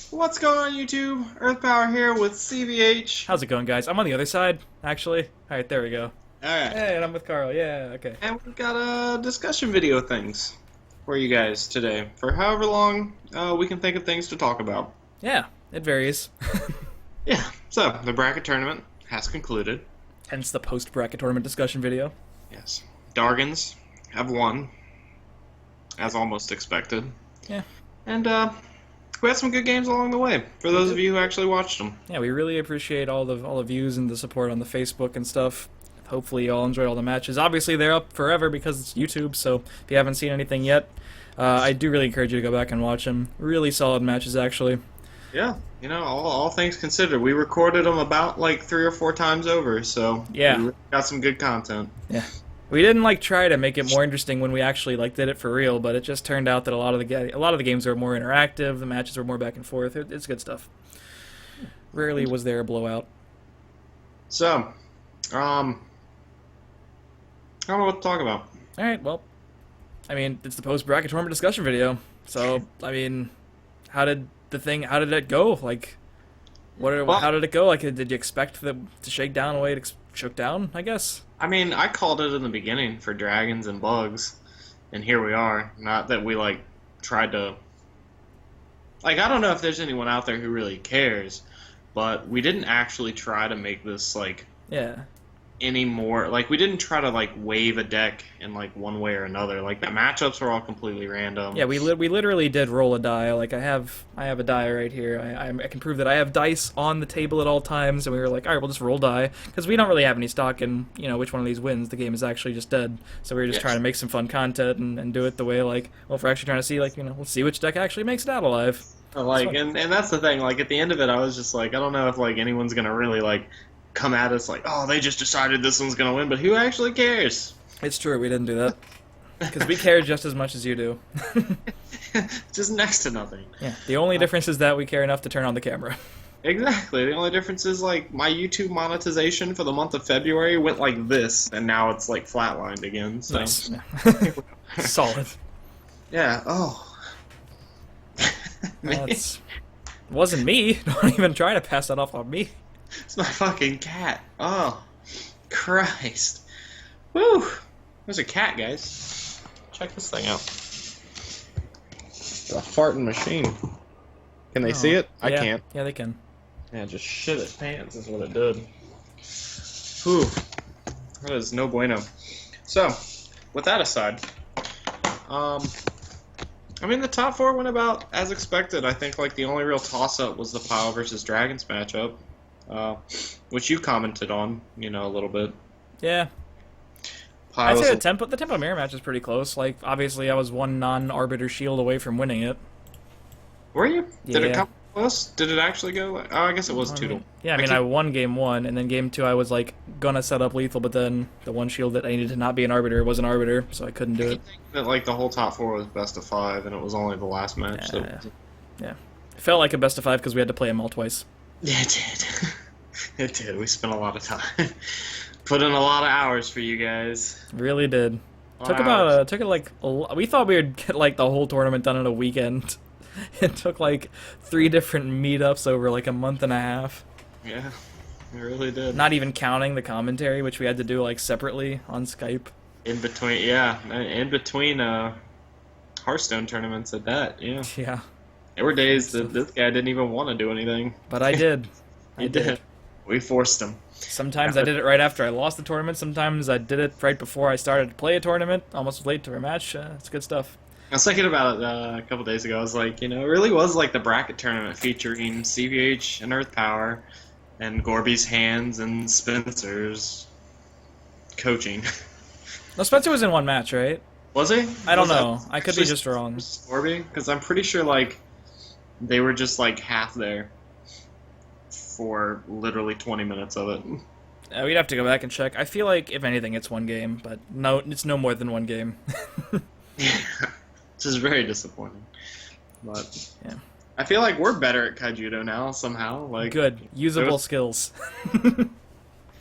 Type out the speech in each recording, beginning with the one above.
What's going on, YouTube? Earth Power here with CVH. How's it going, guys? I'm on the other side, actually. Alright, there we go. Alright, Hey, and I'm with Carl. Yeah, okay. and we've got discussion video things for you guys today. For however long we can think of things to talk about. Yeah, it varies. Yeah, so the bracket tournament has concluded. Hence the post-bracket tournament discussion video. Yes. Dargans have won, as almost expected. Yeah. And we had some good games along the way, for those of you who actually watched them. Yeah, we really appreciate all the views and the support on the Facebook and stuff. Hopefully you all enjoyed all the matches. Obviously, they're up forever because it's YouTube, so if you haven't seen anything yet, I do really encourage you to go back and watch them. Really solid matches, actually. Yeah, all things considered, we recorded them about like 3 or 4 times over, so Yeah. we really got some good content. Yeah. We didn't try to make it more interesting when we actually did it for real, but it just turned out that a lot of the games were more interactive, the matches were more back and forth. It's good stuff. Rarely was there a blowout. So, I don't know what to talk about. All right, well, I mean, it's the post-bracket tournament discussion video. So, I mean, how did it go? How did it go? Did you expect them to shake down the way it shook down, I guess? I mean, I called it in the beginning for dragons and bugs, and here we are. Not that we tried to I don't know if there's anyone out there who really cares, but we didn't actually try to make this Yeah. any more we didn't try to wave a deck in one way or another. The matchups were all completely random. Yeah, we literally did roll a die. I have a die right here. I can prove that I have dice on the table at all times, and we were like, all right, we'll just roll die because we don't really have any stock in which one of these wins. The game is actually just dead. So we were just trying to make some fun content and do it the way if we're actually trying to see let's see which deck actually makes it out alive. And that's the thing. At the end of it, I was just I don't know if anyone's gonna really come at us oh, they just decided this one's gonna win, but who actually cares? It's true, we didn't do that because we care just as much as you do. Just next to nothing. Yeah, the only difference is that we care enough to turn on the camera. Exactly. The only difference is my YouTube monetization for the month of February went like this, and now it's flatlined again. So. Nice. Solid. Yeah. Oh. That's wasn't me. Don't even try to pass that off on me. It's my fucking cat. Oh, Christ. Woo. There's a cat, guys. Check this thing out. It's a farting machine. Can they see it? I Yeah. can't. Yeah, they can. Yeah, just shit its pants is what it did. Whew. That is no bueno. So, with that aside, I mean, the top 4 went about as expected. I think the only real toss-up was the Pile versus Dragons matchup, which you commented on, a little bit. Yeah. Pile I'd was say the tempo mirror match is pretty close. Obviously, I was one non-arbiter shield away from winning it. Were you? Did it Yeah. come close? Did it actually go? Oh, I guess it was 2-1. Yeah, I mean, I won game 1, and then game 2 I was gonna set up lethal, but then the one shield that I needed to not be an arbiter was an arbiter, so I couldn't do it. That the whole top 4 was best of 5, and it was only the last match. Yeah. Yeah. It felt like a best of 5 because we had to play them all twice. Yeah, it did. It did. We spent a lot of time. Put in a lot of hours for you guys. Really did. Took We thought we would get the whole tournament done in a weekend. It took 3 different meetups over a month and a half. Yeah, it really did. Not even counting the commentary, which we had to do separately on Skype. In between Hearthstone tournaments at that. Yeah. Yeah. There were days that this guy didn't even want to do anything. But I did. He did. We forced him. Sometimes I did it right after I lost the tournament. Sometimes I did it right before I started to play a tournament. Almost late to a match. It's good stuff. I was thinking about it a couple days ago. I was it really was the bracket tournament featuring CVH and Earth Power and Gorby's hands and Spencer's coaching. No, Spencer was in one match, right? Was he? I don't Was know. that I could be just wrong. Gorby? Because I'm pretty sure they were just half there for literally 20 minutes of it. We'd have to go back and check. I feel like, if anything, it's one game, but no, it's no more than one game. Which is very disappointing. But Yeah. I feel we're better at Kaijudo now, somehow. Good. Usable skills.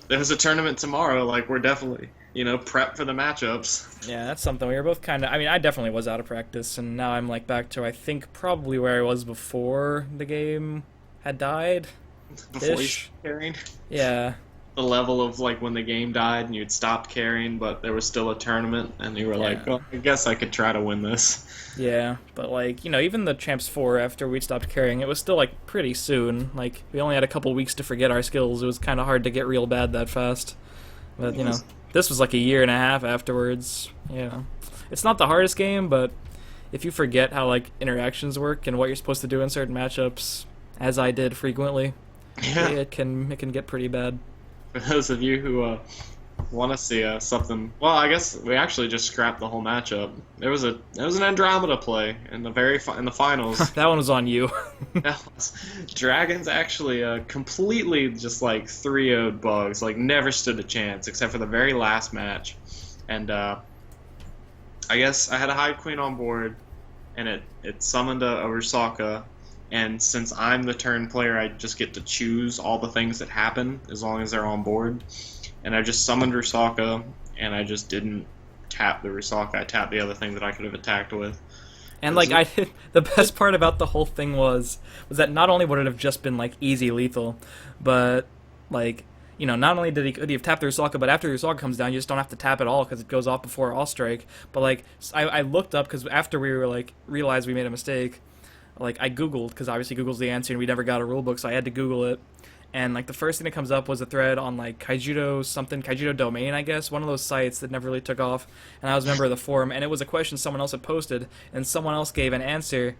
There's a tournament tomorrow, we're definitely... prep for the matchups. Yeah, that's something we were both kind of. I mean, I definitely was out of practice, and now I'm like back to I think probably where I was before the game had died. Before you Ish. stopped carrying. Yeah, The level of like when the game died and you'd stopped carrying, but there was still a tournament, and you were like, Yeah. "Oh, I guess I could try to win this." yeah, but like even the Champs 4 after we stopped carrying, it was still like pretty soon. Like we only had a couple weeks to forget our skills. It was kind of hard to get real bad that fast. But this was like a year and a half afterwards. It's not the hardest game, but if you forget how like interactions work and what you're supposed to do in certain matchups, as I did frequently, Yeah. it can get pretty bad. For those of you who want to see something, well, I guess we actually just scrapped the whole matchup. There was an Andromeda play in in the finals. That one was on you. That was- Dragons actually completely just like 3-0'd Bugs, like never stood a chance except for the very last match. And I guess I had a Hive Queen on board, and it summoned a Rusaka. And since I'm the turn player, I just get to choose all the things that happen as long as they're on board. And I just summoned Rusaka, and I just didn't tap the Rusaka. I tapped the other thing that I could have attacked with. And like the best part about the whole thing was that not only would it have just been like easy lethal, but like not only could he have tapped the Rusalka, but after the Rusalka comes down, you just don't have to tap at all because it goes off before all strike. But like I looked up because after we were like realized we made a mistake, like I googled because obviously Google's the answer and we never got a rule book, so I had to Google it. And like the first thing that comes up was a thread on like Kaijudo Domain, I guess, one of those sites that never really took off. And I was a member of the forum, and it was a question someone else had posted, and someone else gave an answer,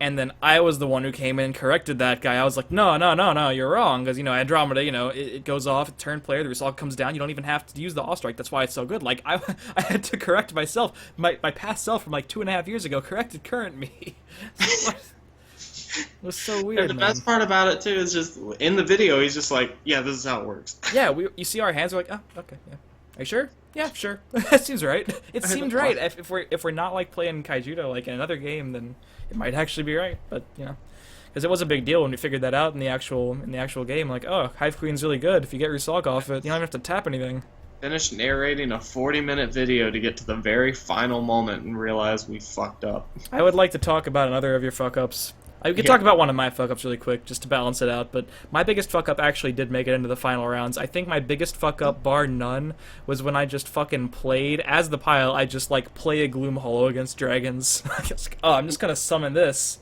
and then I was the one who came in and corrected that guy. I was like, no, you're wrong, because Andromeda, it goes off, turn player, the result comes down, you don't even have to use the all strike. That's why it's so good. Like I had to correct myself. My past self from like 2.5 years ago corrected current me. It was so weird. And the best part about it too is just in the video, he's just like, "Yeah, this is how it works." Yeah, you see our hands, we're like, oh, okay, yeah. Are you sure? Yeah, sure. That seems right. It seemed right. If we're not like playing Kaijudo like in another game, then it might actually be right. But because it was a big deal when we figured that out in the actual game. Like, oh, Hive Queen's really good. If you get Rusalka off it, you don't even have to tap anything. Finished narrating a 40-minute video to get to the very final moment and realize we fucked up. I would like to talk about another of your fuck ups. We could talk about one of my fuck-ups really quick, just to balance it out, but my biggest fuck-up actually did make it into the final rounds. I think my biggest fuck-up, bar none, was when I just fucking played, as the pile, I just, like, play a Gloom Hollow against dragons. I'm just gonna summon this.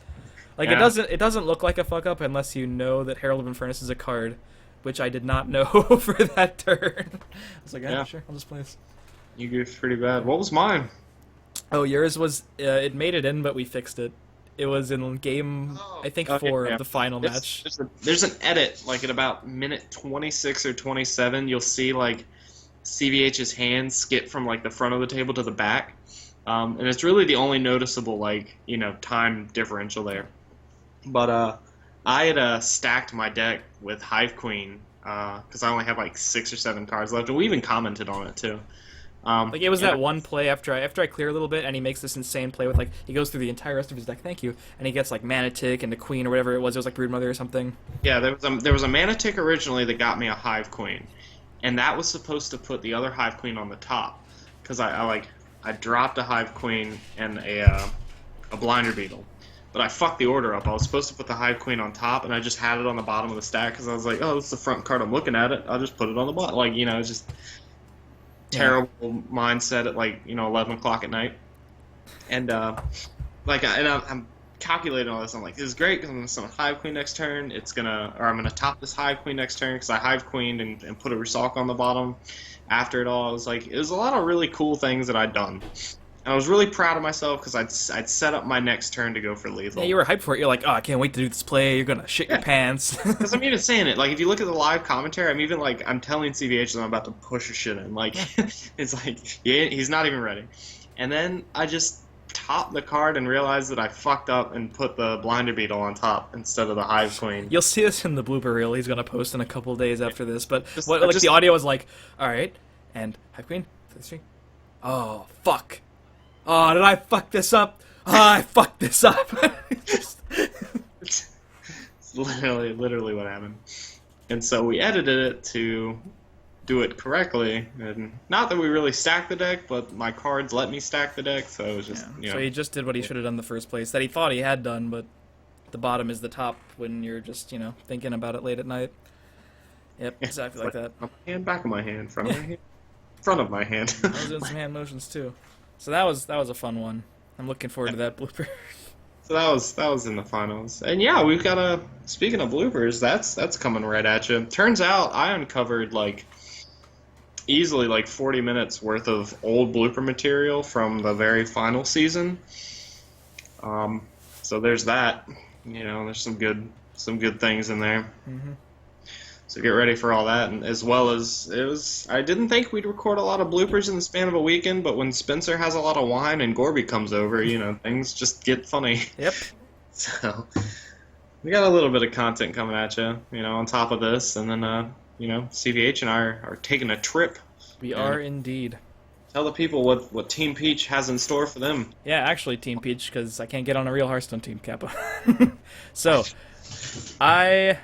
Like, Yeah. it doesn't look like a fuck-up unless you know that Herald of Infernus is a card, which I did not know for that turn. I was like, yeah, sure, I'll just play this. You goofed pretty bad. What was mine? Oh, yours was, it made it in, but we fixed it. It was in game, I think, 4 of the final match. There's an edit, like at about minute 26 or 27, you'll see like CVH's hands skip from like the front of the table to the back, and it's really the only noticeable like time differential there. But I had stacked my deck with Hive Queen because I only had like 6 or 7 cards left, and we even commented on it too. Like it was that one play after I clear a little bit, and he makes this insane play with like he goes through the entire rest of his deck. Thank you, and he gets like Manitic and the Queen or whatever it was. It was like Broodmother or something. Yeah, there was a Manitic originally that got me a Hive Queen, and that was supposed to put the other Hive Queen on the top, because I dropped a Hive Queen and a Blinder Beetle, but I fucked the order up. I was supposed to put the Hive Queen on top, and I just had it on the bottom of the stack because I was like, oh, it's the front card. I'm looking at it. I'll just put it on the bottom. Like it's just. Terrible mindset at 11 o'clock at night, and I'm calculating all this. I'm like, this is great because I'm gonna summon Hive Queen next turn. I'm gonna top this Hive Queen next turn because I Hive Queened and put a Rusalka on the bottom. After it all, it was a lot of really cool things that I'd done. And I was really proud of myself because I'd set up my next turn to go for lethal. Yeah, you were hyped for it. You're like, oh, I can't wait to do this play. You're gonna shit your pants. Because I'm even saying it. Like, if you look at the live commentary, I'm telling CVH that I'm about to push a shit in. Like, it's like, he's not even ready. And then I just topped the card and realized that I fucked up and put the Blinder Beetle on top instead of the Hive Queen. You'll see this in the blooper reel he's gonna post in a couple days after this. But the audio was like, all right, and Hive Queen, 3. Oh, fuck. Oh, did I fuck this up? Oh, I fucked this up. It's literally what happened. And so we edited it to do it correctly. And not that we really stacked the deck, but my cards let me stack the deck, so it was just, So he just did what he should have done in the first place, that he thought he had done, but the bottom is the top when you're just, thinking about it late at night. Yep, exactly like that. My hand, back of my hand, front of my hand. Front of my hand. I was doing some hand motions too. So that was a fun one. I'm looking forward to that blooper. So that was in the finals. And yeah, we've got speaking of bloopers, that's coming right at you. Turns out I uncovered easily 40 minutes worth of old blooper material from the very final season. So there's that. There's some good things in there. Mm-hmm. So get ready for all that, and as well as I didn't think we'd record a lot of bloopers in the span of a weekend, but when Spencer has a lot of wine and Gorby comes over, things just get funny. Yep. So we got a little bit of content coming at you, on top of this, and then CVH and I are taking a trip. We are indeed. Tell the people what Team Peach has in store for them. Yeah, actually, Team Peach, because I can't get on a real Hearthstone team, Kappa. So, I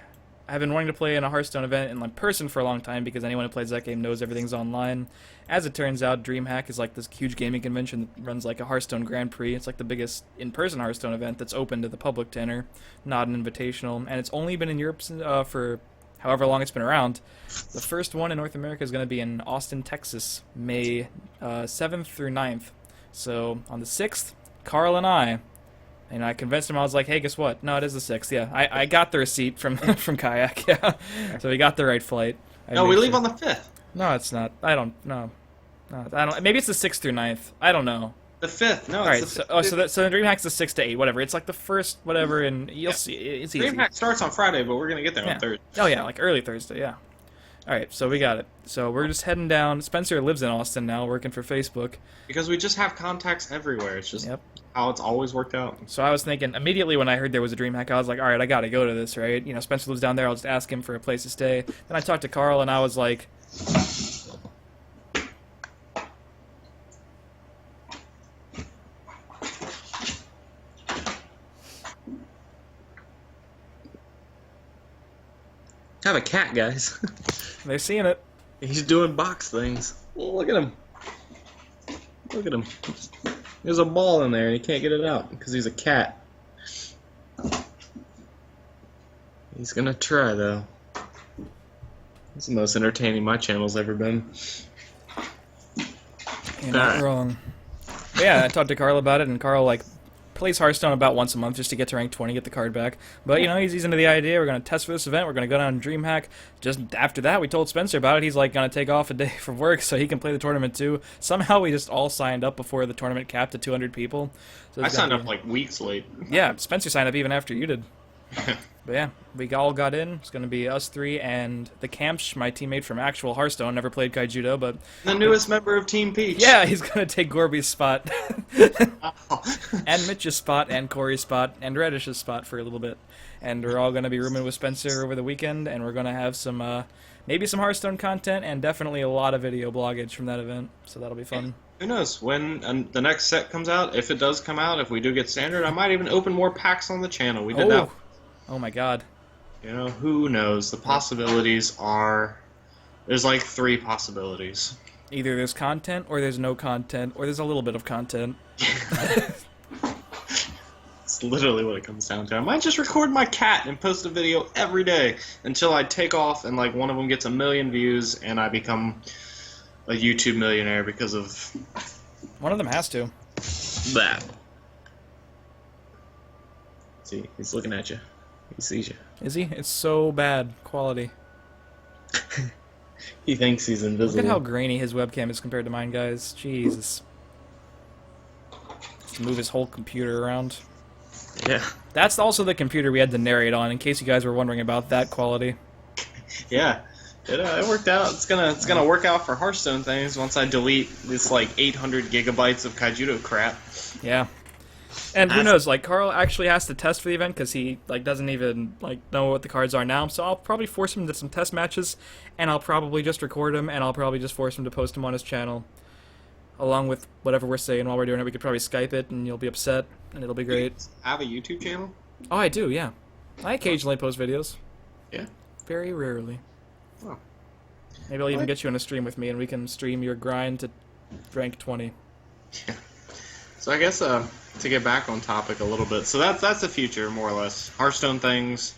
have been wanting to play in a Hearthstone event in person for a long time because anyone who plays that game knows everything's online. As it turns out, DreamHack is this huge gaming convention that runs a Hearthstone Grand Prix. It's the biggest in-person Hearthstone event that's open to the public to enter, not an invitational. And it's only been in Europe for however long it's been around. The first one in North America is going to be in Austin, Texas, May 7th through 9th. So on the 6th, Carl and I convinced him. I was like, hey, guess what? No, it is the 6th. Yeah, I got the receipt from Kayak. Yeah, so we got the right flight. No, we leave on the 5th. No, it's not. I don't. Maybe it's the 6th through 9th. I don't know. The 5th. No, all right. It's the 5th. So DreamHack's the 6 to 8, whatever. It's the first whatever, and you'll see. It's easy. DreamHack starts on Friday, but we're gonna get there on Thursday. Oh yeah, early Thursday. Yeah. All right, so we got it. So we're just heading down. Spencer lives in Austin now, working for Facebook. Because we just have contacts everywhere. It's just how it's always worked out. So I was thinking, immediately when I heard there was a DreamHack, I was like, all right, I got to go to this, right? Spencer lives down there. I'll just ask him for a place to stay. Then I talked to Carl, and I was like... I have a cat, guys. They're seeing it. He's doing box things. Well, look at him. Look at him. There's a ball in there and he can't get it out because he's a cat. He's gonna try, though. It's the most entertaining my channel's ever been. You're not wrong. But yeah, I talked to Carl about it, and Carl, plays Hearthstone about once a month just to get to rank 20, get the card back. But, he's into the idea. We're going to test for this event. We're going to go down to DreamHack. Just after that, we told Spencer about it. He's, going to take off a day from work so he can play the tournament, too. Somehow we just all signed up before the tournament capped at 200 people. So I signed up, weeks late. Yeah, Spencer signed up even after you did. But yeah, we all got in. It's going to be us three and the Campsh, my teammate from actual Hearthstone, never played Kaijudo, but... The newest member of Team Peach. Yeah, he's going to take Gorby's spot. And Mitch's spot, and Corey's spot, and Reddish's spot for a little bit. And we're all going to be rooming with Spencer over the weekend, and we're going to have some, maybe some Hearthstone content, and definitely a lot of video bloggage from that event, so that'll be fun. Who knows, when the next set comes out, if it does come out, if we do get standard, I might even open more packs on the channel. We did that. Oh my god. Who knows? The possibilities are... There's 3 possibilities. Either there's content, or there's no content, or there's a little bit of content. It's literally what it comes down to. I might just record my cat and post a video every day until I take off and one of them gets 1 million views and I become a YouTube millionaire because of... One of them has to. That. See, he's looking at you. He sees you. Is he? It's so bad quality. He thinks he's invisible. Look at how grainy his webcam is compared to mine, guys. Jesus. Just move his whole computer around. Yeah. That's also the computer we had to narrate on, in case you guys were wondering about that quality. Yeah. It worked out. It's gonna work out for Hearthstone things once I delete this 800 gigabytes of Kaijudo crap. Yeah. And who knows, Carl actually has to test for the event because he, doesn't even, know what the cards are now. So I'll probably force him to some test matches, and I'll probably just record him, and I'll probably just force him to post them on his channel. Along with whatever we're saying while we're doing it. We could probably Skype it, and you'll be upset, and it'll be great. You have a YouTube channel? Oh, I do, yeah. I occasionally post videos. Yeah? Very rarely. Oh. Maybe I'll even get you in a stream with me, and we can stream your grind to rank 20. Yeah. So I guess to get back on topic a little bit, so that's the future more or less. Hearthstone things,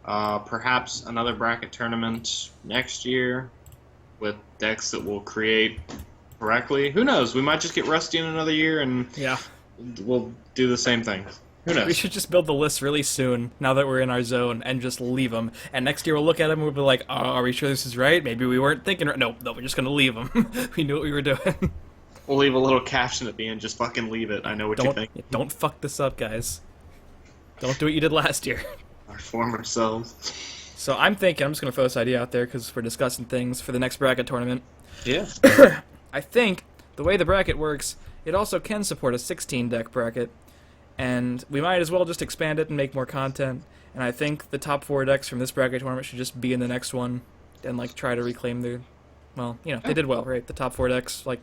perhaps another bracket tournament next year with decks that we'll create correctly. Who knows? We might just get rusty in another year and Yeah. we'll do the same thing. Who knows? We should just build the list really soon, now that we're in our zone, and just leave them. And next year we'll look at them and we'll be like, oh, are we sure this is right? Maybe we weren't thinking right. No, we're just going to leave them. We knew what we were doing. We'll leave a little caption at the end, just fucking leave it. I know what you think. Don't fuck this up, guys. Don't do what you did last year. Our former selves. So I'm thinking, I'm just going to throw this idea out there because we're discussing things for the next bracket tournament. Yeah. I think the way the bracket works, it also can support a 16-deck bracket, and we might as well just expand it and make more content. And I think the top 4 decks from this bracket tournament should just be in the next one and like try to reclaim their, well, you know, they did well, right? The top 4 decks, like,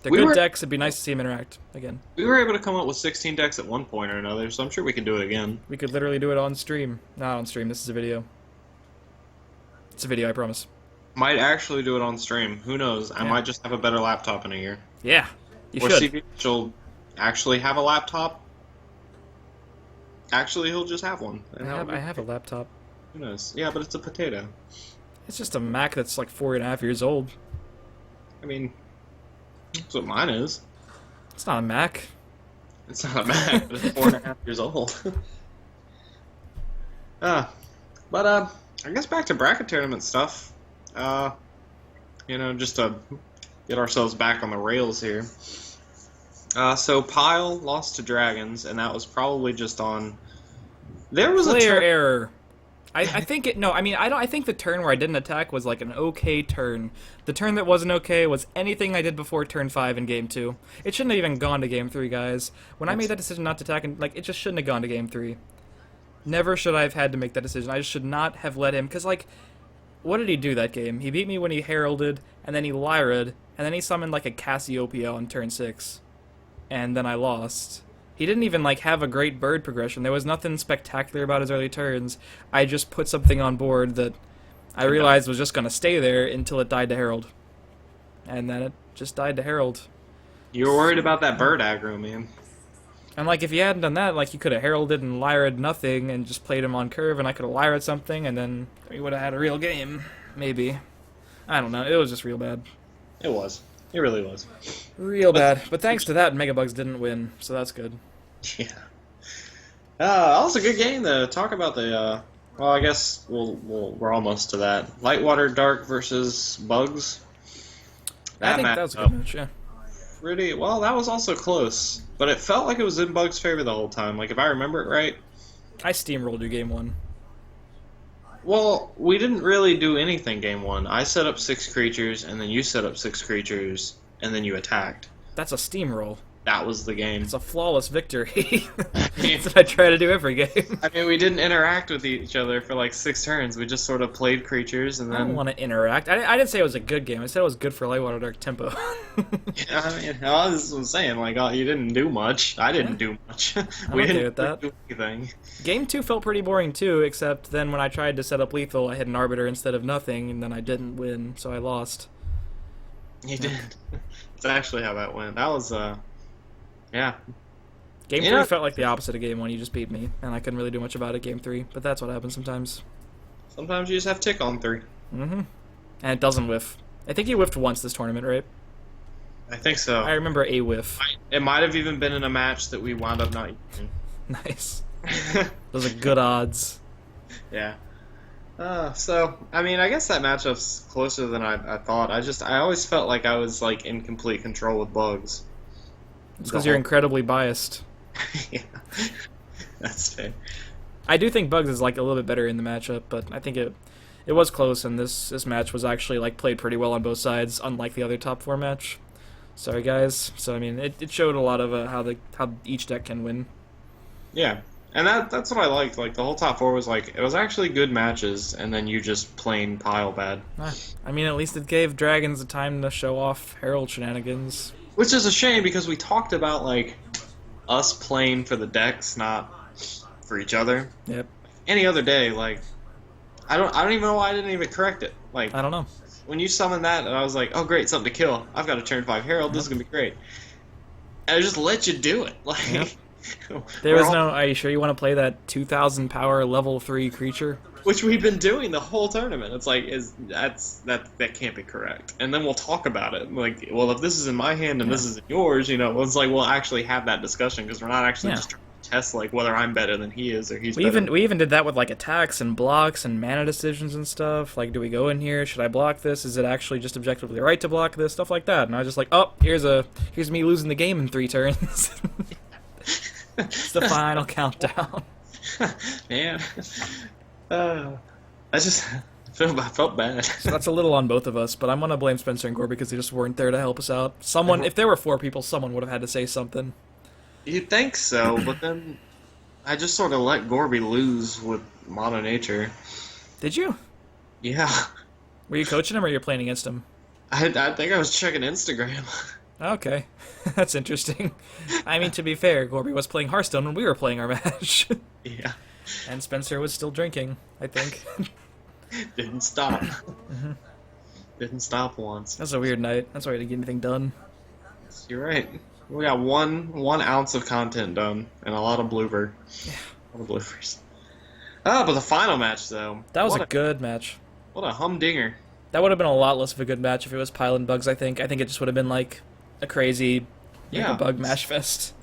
they're good decks. It'd be nice to see them interact again. We were able to come up with 16 decks at one point or another, so I'm sure we can do it again. We could literally do it on stream. Not on stream. This is a video. It's a video, I promise. Might actually do it on stream. Who knows? I might just have a better laptop in a year. Yeah, you or should. CVH will actually have a laptop. Actually, he'll just have one. I have a laptop. Who knows? Yeah, but it's a potato. It's just a Mac that's like 4.5 years old. I mean, that's what mine is. It's not a Mac. It's not a Mac, but it's 4.5 years old. But I guess back to bracket tournament stuff. You know, just to get ourselves back on the rails here. So Pile lost to Dragons, and that was probably just on. There was player a error. I think it. No, I mean I think the turn where I didn't attack was like an okay turn. The turn that wasn't okay was anything I did before turn 5 in game 2. It shouldn't have even gone to game 3, guys. When I made that decision not to attack, and like it just shouldn't have gone to game 3. Never should I have had to make that decision. I just should not have let him, because like, what did he do that game? He beat me when he heralded, and then he Lyra'd, and then he summoned like a Cassiopeia on turn 6, and then I lost. He didn't even like have a great bird progression. There was nothing spectacular about his early turns. I just put something on board that I realized was just going to stay there until it died to Herald. And then it just died to Herald. You were worried about that bird aggro, man. And like, if you hadn't done that, like, you could have heralded and Lyra'd nothing and just played him on curve, and I could have Lyra'd something, and then we would have had a real game. Maybe. I don't know. It was just real bad. It was. It really was. Real bad. But thanks to that, Megabugs didn't win, so that's good. Yeah. That was a good game to talk about the, well, I guess we're almost to that. Lightwater Dark versus Bugs. I think that was a good match, yeah. Pretty, well, that was also close. But it felt like it was in Bugs' favor the whole time. Like, if I remember it right. I steamrolled you game 1. Well, we didn't really do anything game 1. I set up 6 creatures, and then you set up 6 creatures, and then you attacked. That's a steamroll. That was the game. It's a flawless victory. That's what I try to do every game. I mean, we didn't interact with each other for like 6 turns. We just sort of played creatures, and then... I don't want to interact. I didn't say it was a good game. I said it was good for Lightwater Dark tempo. Yeah, I mean, I was saying, like, you didn't do much. I didn't do much. We okay didn't with that. do anything. Game 2 felt pretty boring too, except then when I tried to set up lethal, I hit an Arbiter instead of nothing, and then I didn't win, so I lost. You did. That's actually how that went. That was, yeah. Game 3 felt like the opposite of Game 1. You just beat me, and I couldn't really do much about it Game 3, but that's what happens sometimes. Sometimes you just have tick on 3. Mm-hmm. And it doesn't whiff. I think you whiffed once this tournament, right? I think so. I remember a whiff. It might have even been in a match that we wound up not using. Nice. Those are good odds. Yeah. So, I mean, I guess that matchup's closer than I thought. I always felt like I was, like, in complete control with Bugs. It's because you're incredibly biased. Yeah. That's fair. I do think Bugs is, like, a little bit better in the matchup, but I think it was close, and this match was actually, like, played pretty well on both sides, unlike the other top 4 match. Sorry, guys. So, I mean, it showed a lot of how each deck can win. Yeah. And that's what I liked. Like, the whole top 4 was, like, it was actually good matches, and then you just plain pile bad. I mean, at least it gave Dragons the time to show off Herald shenanigans. Which is a shame, because we talked about, like, us playing for the decks, not for each other. Yep. Any other day, like, I don't even know why I didn't even correct it. Like, I don't know. when you summoned that, and I was like, oh great, something to kill. I've got a turn 5 Herald. This is gonna be great. And I just let you do it. Like, Yep. There was no. Are you sure you want to play that 2,000 power level 3 creature? which we've been doing the whole tournament. It's like, that can't be correct. And then we'll talk about it. Like, well, if this is in my hand and this is in yours, it's like we'll actually have that discussion because we're not actually just trying to test like whether I'm better than he is or he's. We even did that with like attacks and blocks and mana decisions and stuff. Like, do we go in here? Should I block this? Is it actually just objectively right to block this? Stuff like that. And I was just like, oh, here's me losing the game in 3 turns. It's the final countdown. Man. I felt bad. So that's a little on both of us, but I'm gonna blame Spencer and Gore because they just weren't there to help us out. If there were 4 people, someone would have had to say something. You'd think so, but then I just sort of let Gorby lose with Mono Nature. Did you? Yeah. Were you coaching him or you playing against him? I think I was checking Instagram. Okay. That's interesting. I mean, to be fair, Gorby was playing Hearthstone when we were playing our match. Yeah. And Spencer was still drinking, I think. Didn't stop. Didn't stop once. That was a weird night. That's why I didn't get anything done. You're right. We got one ounce of content done and a lot of blooper. Yeah. A lot of bloopers. Ah, but the final match though. That was a good match. What a humdinger. That would have been a lot less of a good match if it was Pile and Bugs, I think. I think it just would have been like a crazy bug mash fest.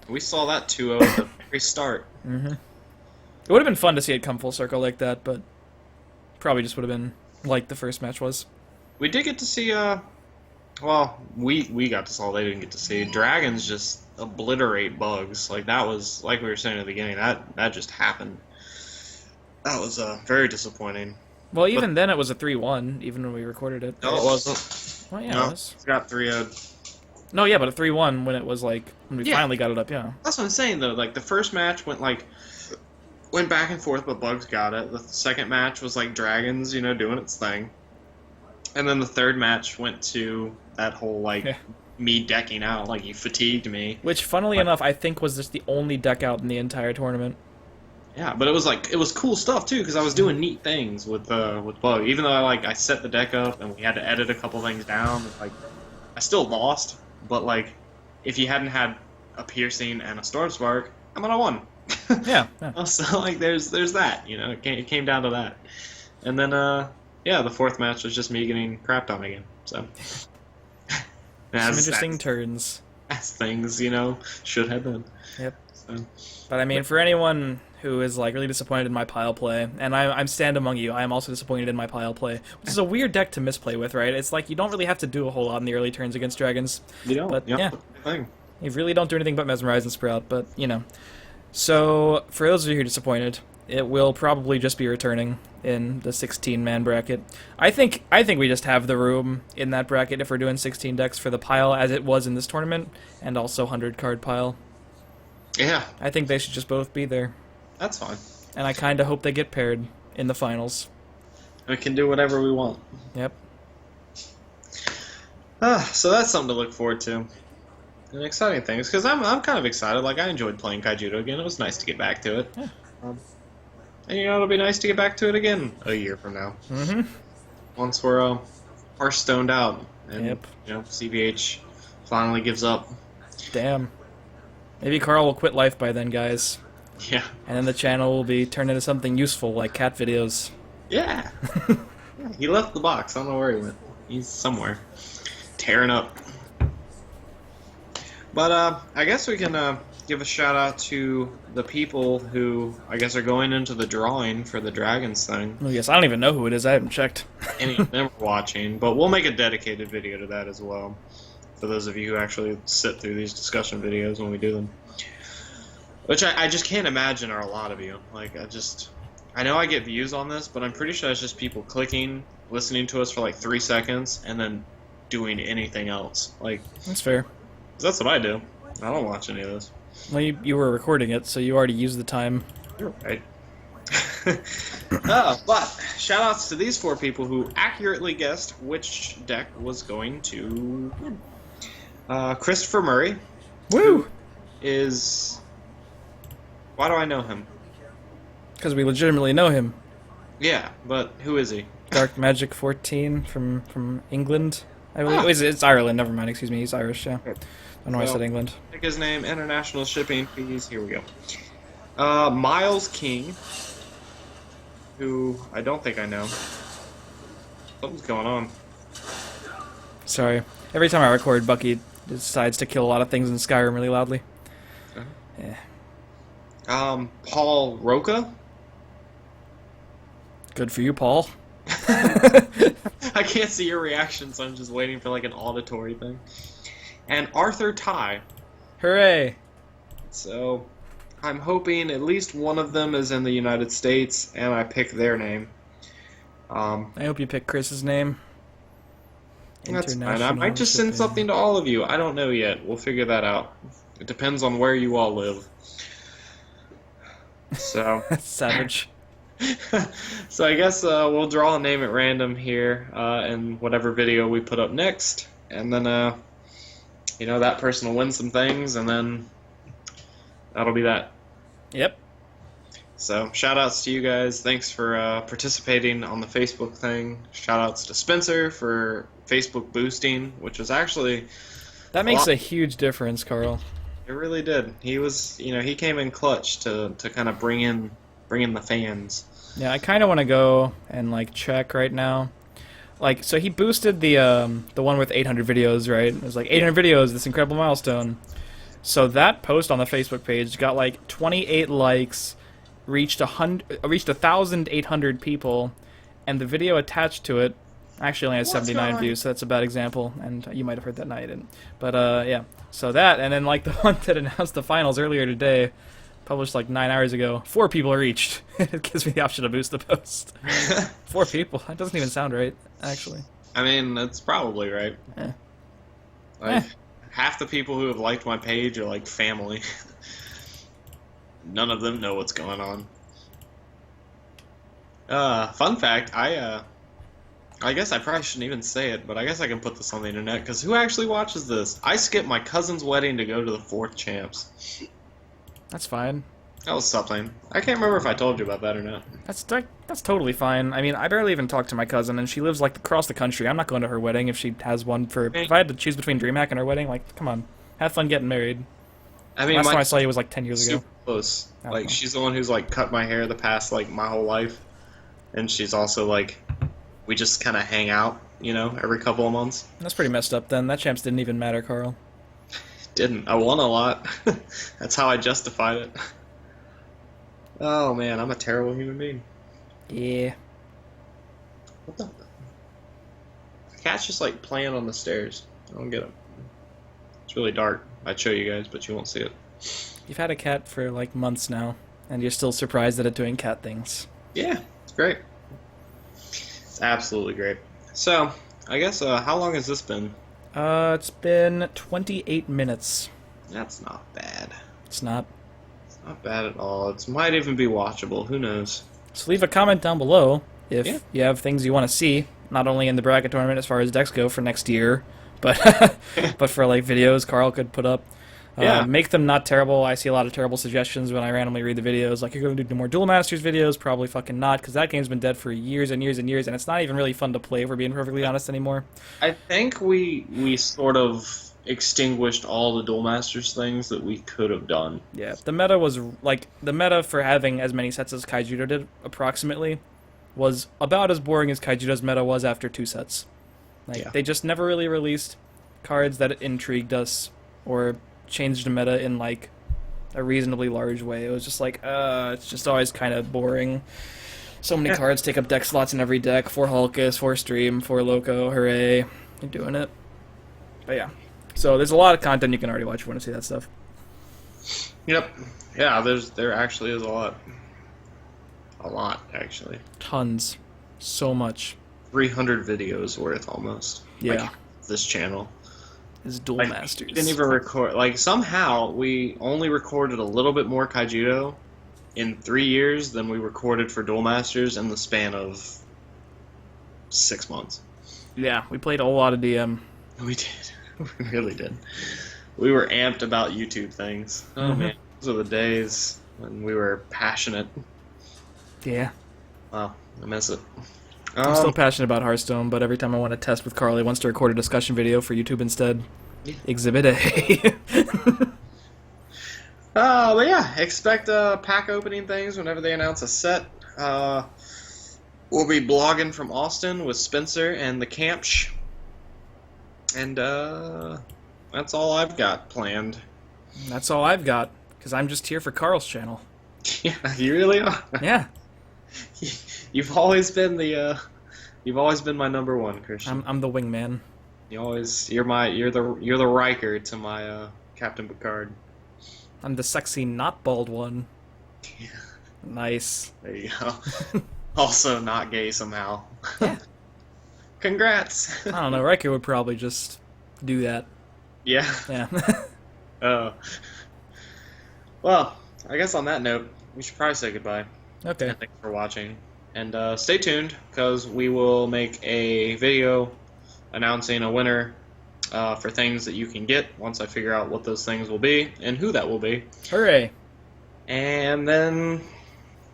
We saw that 2-0 at the very start. Mm-hmm. It would have been fun to see it come full circle like that, but probably just would have been like the first match was. We did get to see, well, we got to see, they didn't get to see, Dragons just obliterate Bugs. Like, that was, like we were saying at the beginning, that just happened. That was very disappointing. Well, even then it was a 3-1, even when we recorded it. No, it wasn't. Well, yeah, no, it was. It got 3-0. No, yeah, but a 3-1 when it was like, when we finally got it up, yeah. That's what I'm saying, though. Like, the first match went back and forth, but Bugs got it. The second match was like Dragons, doing its thing. And then the third match went to that whole, me decking out, like, you fatigued me. Which, funnily enough, I think was just the only deck out in the entire tournament. Yeah, but it was cool stuff, too, because I was doing neat things with Bug. Even though, I set the deck up and we had to edit a couple things down, I still lost, but, if you hadn't had a Piercing and a Storm Spark, I might have won. Yeah. So, there's that, it came down to that. And then, the fourth match was just me getting crapped on again, so. Some interesting turns. As things, should have been. Yep. So. But, I mean, for anyone who is, really disappointed in my pile play, and I'm stand among you, I am also disappointed in my pile play, which is a weird deck to misplay with, right? It's like, you don't really have to do a whole lot in the early turns against Dragons. You don't. But, yeah. You really don't do anything but Mesmerize and Sprout, but, So, for those of you who are disappointed, it will probably just be returning in the 16-man bracket. I think we just have the room in that bracket if we're doing 16 decks for the pile as it was in this tournament, and also 100-card pile. Yeah. I think they should just both be there. That's fine. And I kind of hope they get paired in the finals. We can do whatever we want. Yep. So that's something to look forward to. And exciting things, because I'm kind of excited. I enjoyed playing Kaijudo again. It was nice to get back to it. Yeah. And it'll be nice to get back to it again a year from now. Mm-hmm. Once we're Hearthstoned out. And, Yep. CVH finally gives up. Damn. Maybe Carl will quit life by then, guys. Yeah. And then the channel will be turned into something useful, like cat videos. Yeah. He left the box. I don't know where he went. He's somewhere. Tearing up. But I guess we can give a shout out to the people who I guess are going into the drawing for the Dragons thing. Oh, yes, I don't even know who it is. I haven't checked. Any of them are watching, but we'll make a dedicated video to that as well. For those of you who actually sit through these discussion videos when we do them. Which I just can't imagine are a lot of you. I know I get views on this, but I'm pretty sure it's just people clicking, listening to us for 3 seconds, and then doing anything else. That's fair. That's what I do. I don't watch any of this. Well, you were recording it, so you already used the time. You're right. But shout outs to these 4 people who accurately guessed which deck was going to win. Christopher Murray. Woo! Is... Why do I know him? Because we legitimately know him. Yeah, but who is he? Dark Magic 14 from England. I believe Ah, it's Ireland. Never mind. Excuse me. He's Irish. Yeah. I don't know why I so said England. pick his name, international shipping fees. Here we go. Miles King, who I don't think I know. Something's going on. Sorry. Every time I record, Bucky decides to kill a lot of things in Skyrim really loudly. Yeah. Paul Roca. Good for you, Paul. I can't see your reaction, so I'm just waiting for like an auditory thing. And Arthur Ty. Hooray! So I'm hoping at least one of them is in the United States, and I pick their name. I hope you pick Chris's name. That's fine. I might just send something to all of you. I don't know yet. We'll figure that out. It depends on where you all live. So, Savage. so I guess we'll draw a name at random here in whatever video we put up next, and then that person will win some things, and then that'll be that. Yep. So, shout outs to you guys. Thanks for participating on the Facebook thing. Shout outs to Spencer for Facebook boosting, which was actually That makes a huge difference, Carl. it really did. He was, he came in clutch to kind of bring in the fans. Yeah, I kind of want to go and check right now. So he boosted the one with 800 videos, right? It was 800 videos, this incredible milestone. So that post on the Facebook page got 28 likes, reached 1,800 people, and the video attached to it actually only has 79 views, so that's a bad example, and you might have heard that, no, you didn't. But yeah, so that, and then the one that announced the finals earlier today, published 9 hours ago, 4 people reached. It gives me the option to boost the post. 4 people, that doesn't even sound right, actually. I mean, that's probably right. Eh. Half the people who have liked my page are family. None of them know what's going on. Fun fact, I guess I probably shouldn't even say it, but I guess I can put this on the internet, because who actually watches this? I skipped my cousin's wedding to go to the 4th Champs. That's fine. That was something. I can't remember if I told you about that or not. That's totally fine. I mean, I barely even talk to my cousin, and she lives across the country. I'm not going to her wedding if she has one for. If I had to choose between DreamHack and her wedding, come on, have fun getting married. I mean, last time I saw you was 10 years ago. Super close. Oh. She's the one who's cut my hair the past my whole life, and she's also we just kind of hang out, every couple of months. That's pretty messed up. Then that champs didn't even matter, Carl. Didn't. I won a lot. That's how I justified it. Oh man, I'm a terrible human being. Yeah. What the? The cat's just playing on the stairs. I don't get it. It's really dark. I'd show you guys, but you won't see it. You've had a cat for months now, and you're still surprised at it doing cat things. Yeah, it's great. It's absolutely great. So, I guess how long has this been? It's been 28 minutes. That's not bad. It's not. It's not bad at all. It might even be watchable. Who knows? So leave a comment down below if you have things you want to see, not only in the bracket tournament as far as decks go for next year, but but for videos Carl could put up. Make them not terrible. I see a lot of terrible suggestions when I randomly read the videos. You're going to do more Duel Masters videos? Probably fucking not, because that game's been dead for years and years and years, and it's not even really fun to play, if we're being perfectly honest, anymore. I think we sort of extinguished all the Duel Masters things that we could have done. Yeah, the meta was, the meta for having as many sets as Kaijudo did, approximately, was about as boring as Kaijudo's meta was after 2 sets. They just never really released cards that intrigued us, or changed the meta in a reasonably large way. It was just it's just always kind of boring. So many cards take up deck slots in every deck. 4 Hulkus, 4 Stream, 4 Loco, hooray. You're doing it. But yeah. So there's a lot of content you can already watch if you want to see that stuff. Yep. Yeah, there actually is a lot. A lot, actually. Tons. So much. 300 videos worth, almost. Yeah. This channel. Is Duel Masters. We didn't even record. Somehow, we only recorded a little bit more Kaijudo in 3 years than we recorded for Duel Masters in the span of 6 months. Yeah, we played a whole lot of DM. We did. We really did. We were amped about YouTube things. Oh man, those are the days when we were passionate. Yeah. Wow, I miss it. I'm still passionate about Hearthstone, but every time I want to test with Carl, he wants to record a discussion video for YouTube instead. Yeah. Exhibit A. But yeah, expect pack opening things whenever they announce a set. We'll be blogging from Austin with Spencer and the Campsh. And that's all I've got planned. That's all I've got, because I'm just here for Carl's channel. Yeah, you really are. Yeah. You've always been you've always been my number one, Christian. I'm the wingman. You're the Riker to my Captain Picard. I'm the sexy, not bald one. Yeah. Nice. There you go. Also not gay somehow. Yeah. Congrats. I don't know, Riker would probably just do that. Yeah. Yeah. Well, I guess on that note, we should probably say goodbye. Okay. And thanks for watching. And stay tuned, because we will make a video announcing a winner for things that you can get once I figure out what those things will be and who that will be. Hooray. And then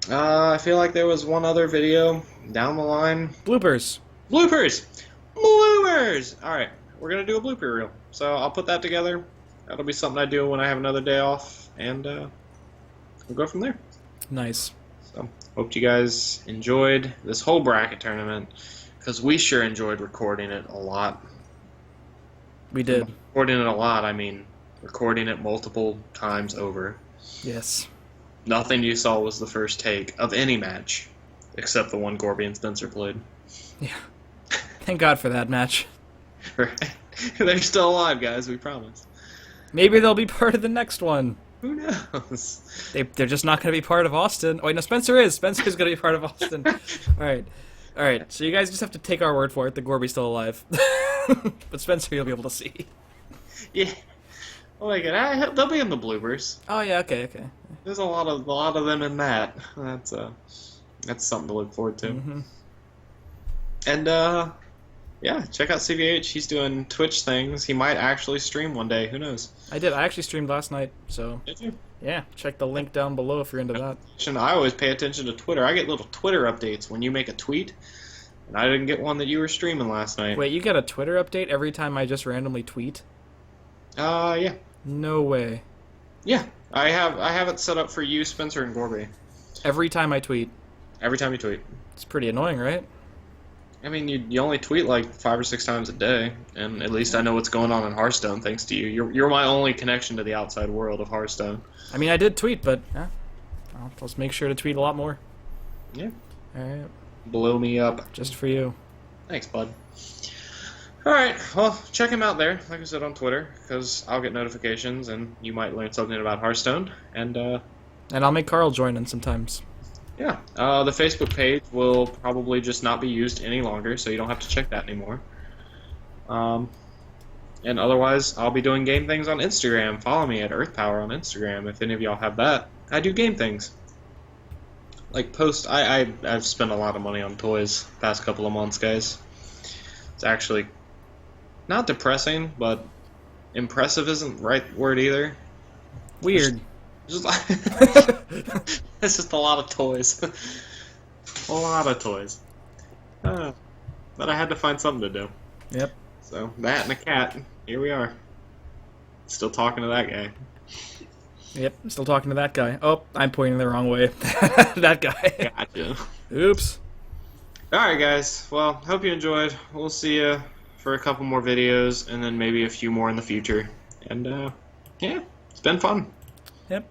I feel like there was one other video down the line. Bloopers. Bloopers! Bloopers! Alright, we're going to do a blooper reel. So I'll put that together. That'll be something I do when I have another day off. And we'll go from there. Nice. So, hope you guys enjoyed this whole bracket tournament, because we sure enjoyed recording it a lot. We did. Recording it a lot, I mean recording it multiple times over. Yes. Nothing you saw was the first take of any match, except the one Gorby and Spencer played. Yeah. Thank God for that match. Right? They're still alive, guys, we promise. Maybe they'll be part of the next one. Who knows? They're just not going to be part of Austin. Oh, wait, no, Spencer is. Spencer's going to be part of Austin. All right. So you guys just have to take our word for it that Gorby's still alive. But Spencer you'll be able to see. Yeah. Oh my god, they'll be in the bloopers. Oh, yeah, okay. There's a lot of them in that. That's something to look forward to. Mm-hmm. And yeah, check out CVH. He's doing Twitch things. He might actually stream one day. Who knows? I did. I actually streamed last night, so Did you? yeah, check the link down below if you're into that. I always pay attention to Twitter. I get little Twitter updates when you make a tweet, and I didn't get one that you were streaming last night. Wait, you get a Twitter update every time I just randomly tweet? Yeah. No way. Yeah. I have it set up for you, Spencer, and Gorby. Every time I tweet. Every time you tweet. It's pretty annoying, right? I mean, you only tweet like 5 or 6 times a day, and at least I know what's going on in Hearthstone thanks to you. You're my only connection to the outside world of Hearthstone. I mean, I did tweet, but yeah, I'll just make sure to tweet a lot more. Yeah. All right, Blow me up. just for you. Thanks, bud. Alright, well, check him out there, like I said, on Twitter, because I'll get notifications, and you might learn something about Hearthstone, and And I'll make Carl join in sometimes. yeah. The Facebook page will probably just not be used any longer, so you don't have to check that anymore. And otherwise, I'll be doing game things on Instagram. Follow me at EarthPower on Instagram if any of y'all have that. I do game things. Like I've spent a lot of money on toys the past couple of months, guys. It's actually not depressing, but impressive isn't the right word either. Weird. Just it's just a lot of toys. A lot of toys. But I had to find something to do. Yep. So, that and a cat. Here we are. Still talking to that guy. Yep. Still talking to that guy. Oh, I'm pointing the wrong way. That guy. Gotcha. Oops. Alright, guys. Well, hope you enjoyed. We'll see you for a couple more videos, and then maybe a few more in the future. And, yeah, it's been fun. Yep.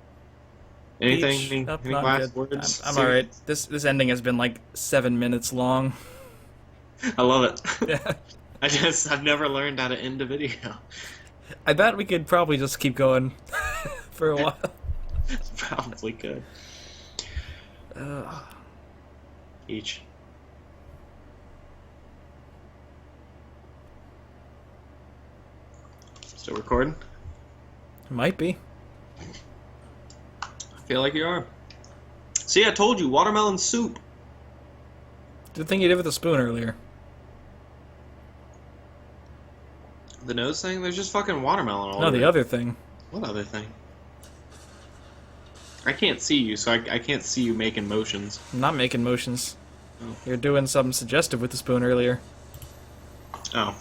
Anything? Beach, up, Any not last good. words? I'm alright. This ending has been like 7 minutes long. I love it. Yeah. I've never learned how to end a video. I bet we could probably just keep going for a while. Probably could. Each. Still recording? Might be. I feel like you are. See, I told you, watermelon soup. The thing you did with the spoon earlier. The nose thing? There's just fucking watermelon all No, over the it. other thing. What other thing? I can't see you, so I can't see you making motions. I'm not making motions. You're doing something suggestive with the spoon earlier. Oh,